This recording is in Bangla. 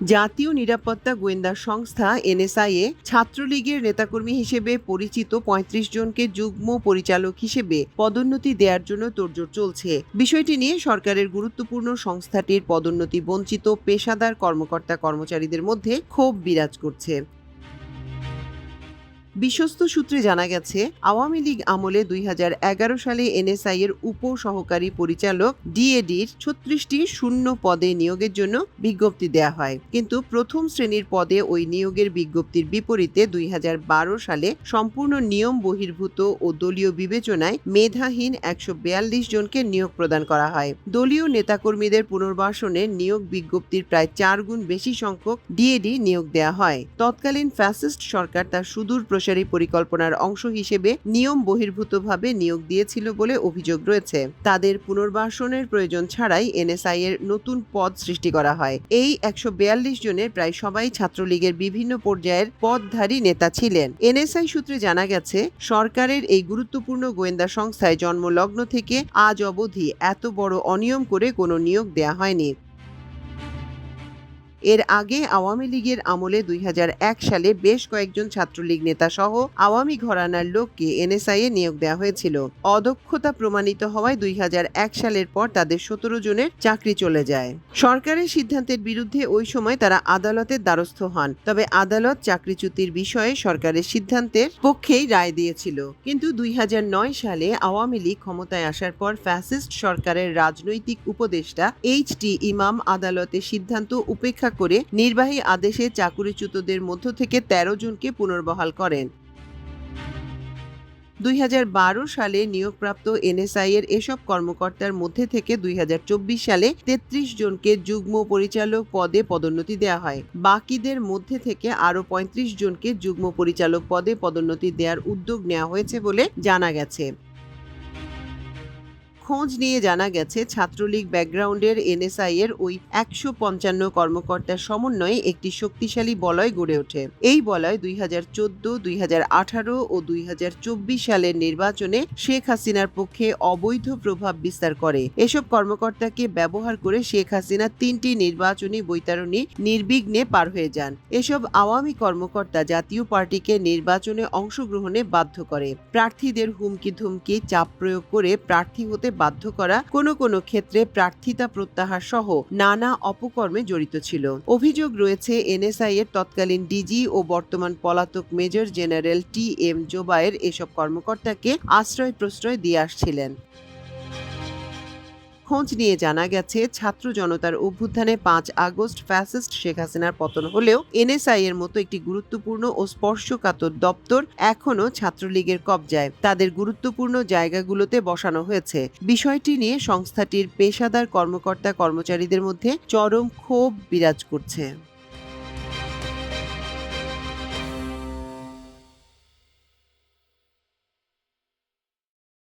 জাতীয় নিরাপত্তা গোয়েন্দা সংস্থা এনএসআইয়ে ছাত্রলীগের নেতাকর্মী হিসেবে পরিচিত ৩৫ জনকে যুগ্ম পরিচালক হিসেবে পদোন্নতি দেওয়ার জন্য তোড়জোড় চলছে। বিষয়টি নিয়ে সরকারের গুরুত্বপূর্ণ সংস্থাটির পদোন্নতি বঞ্চিত পেশাদার কর্মকর্তা কর্মচারীদের মধ্যে ক্ষোভ বিরাজ করছে। বিশ্বস্ত সূত্রে জানা গেছে, আওয়ামী লীগ আমলে ২০১১ সালে এনএসআই এর উপ সহকারী পরিচালক ডিএডির ৩৬টি শূন্য পদে নিয়োগের জন্য বিজ্ঞপ্তি দেয়া হয়। কিন্তু প্রথম শ্রেণীর পদে ওই নিয়োগের বিজ্ঞপ্তির বিপরীতে ২০১২ সালে সম্পূর্ণ নিয়ম বহির্ভূত ও দলীয় বিবেচনায় মেধাহীন ১৪২ জনকে নিয়োগ প্রদান করা হয়। দলীয় নেতাকর্মীদের পুনর্বাসনে নিয়োগ বিজ্ঞপ্তির প্রায় ৪ গুণ বেশি সংখ্যক ডিএডি নিয়োগ দেয়া হয়। তৎকালীন ফ্যাসিস্ট সরকার তার সুদূর পরিকল্পনার অংশ হিসেবে নিয়ম বহির্ভূতভাবে নিয়োগ দিয়েছিল বলে অভিযোগ রয়েছে। তাদের পুনর্বাসনের প্রয়োজন ছাড়াই এনএসআই এর নতুন পদ সৃষ্টি করা হয়। এই ১৪২ জনের প্রায় সবাই ছাত্রলীগের বিভিন্ন পর্যায়ের পদধারী নেতা ছিলেন। এনএসআই সূত্রে জানা গেছে, সরকারের এই গুরুত্বপূর্ণ গোয়েন্দা সংস্থায় জন্মলগ্ন থেকে আজ অবধি এত বড় অনিয়ম করে কোনো নিয়োগ দেয়া হয়নি। এর আগে আওয়ামী লীগের আমলে ২০০১ সালে বেশ কয়েকজন ছাত্রলীগ নেতা সহ আওয়ামী ঘরানার লোককে এনএসআই এ নিয়োগ দেওয়া হয়েছিল। অদক্ষতা প্রমাণিত হওয়ায় ২০০১ সালের পর তাদের ১৭ জনের চাকরি চলে যায়। সরকারের সিদ্ধান্তের বিরুদ্ধে ওই সময় তারা আদালতের দ্বারস্থ হন। তবে আদালত চাকরিচ্যুতির বিষয়ে সরকারের সিদ্ধান্তের পক্ষেই রায় দিয়েছিল। কিন্তু ২০০৯ সালে আওয়ামী লীগ ক্ষমতায় আসার পর ফ্যাসিস্ট সরকারের রাজনৈতিক উপদেষ্টা এইচ.টি. ইমাম আদালতের সিদ্ধান্ত উপেক্ষা করে নির্বাহী আদেশে চাকরিচ্যুতদের মধ্য থেকে ১৩ জনকে পুনর্বহাল করেন। ২০১২ সালে নিয়োগপ্রাপ্ত এনএসআই এর এসব কর্মকর্তার মধ্যে থেকে ২০২৪ সালে ৩৩ জনকে যুগ্ম পরিচালক পদে পদোন্নতি দেওয়া হয়। বাকিদের মধ্যে থেকে আরও ৩৫ জনকে যুগ্ম পরিচালক পদে পদোন্নতি দেওয়ার উদ্যোগ নেওয়া হয়েছে বলে জানা গেছে। খোঁজ নিয়ে জানা গেছে, ছাত্রলীগ ব্যাকগ্রাউন্ডের এনএসআই এর ওই ১৫৫ কর্মকর্তার সমন্বয়ে একটি শক্তিশালী বলয় গড়ে ওঠে। এই বলয় ২০১৪, ২০১৮ ও ২০২৪ সালের নির্বাচনে শেখ হাসিনার পক্ষে অবৈধ প্রভাব বিস্তার করে। এসব কর্মকর্তাকে ব্যবহার করে শেখ হাসিনা ৩টি নির্বাচনী বৈতরণী নির্বিঘ্নে পার হয়ে যান। এসব আওয়ামী কর্মকর্তা জাতীয় পার্টিকে নির্বাচনে অংশগ্রহণে বাধ্য করে। প্রার্থীদের হুমকি ধুমকি, চাপ প্রয়োগ করে প্রার্থী হতে বাধ্য করা, কোনো ক্ষেত্রে প্রার্থিতা প্রত্যাহার সহ নানা অপকর্মে জড়িত ছিল। অভিযোগ রয়েছে, এনএসআই এর তৎকালীন ডিজি ও বর্তমান পলাতক মেজর জেনারেল টি.এম. জোবায়ের এসব কর্মকর্তাকে আশ্রয় প্রশ্রয় দিয়ে আসছিলেন। খোঁজ নিয়ে জানা গেছে, ছাত্র জনতার অভ্যুত্থানে ৫ আগস্ট ফ্যাসিস্ট শেখ হাসিনার পতন হলেও এনএসআই এর মতো একটি গুরুত্বপূর্ণ ও স্পর্শকাতর দপ্তর এখনও ছাত্রলীগের কবজায়। তাদের গুরুত্বপূর্ণ জায়গাগুলোতে বসানো হয়েছে। বিষয়টি নিয়ে সংস্থাটির পেশাদার কর্মকর্তা কর্মচারীদের মধ্যে চরম ক্ষোভ বিরাজ করছে।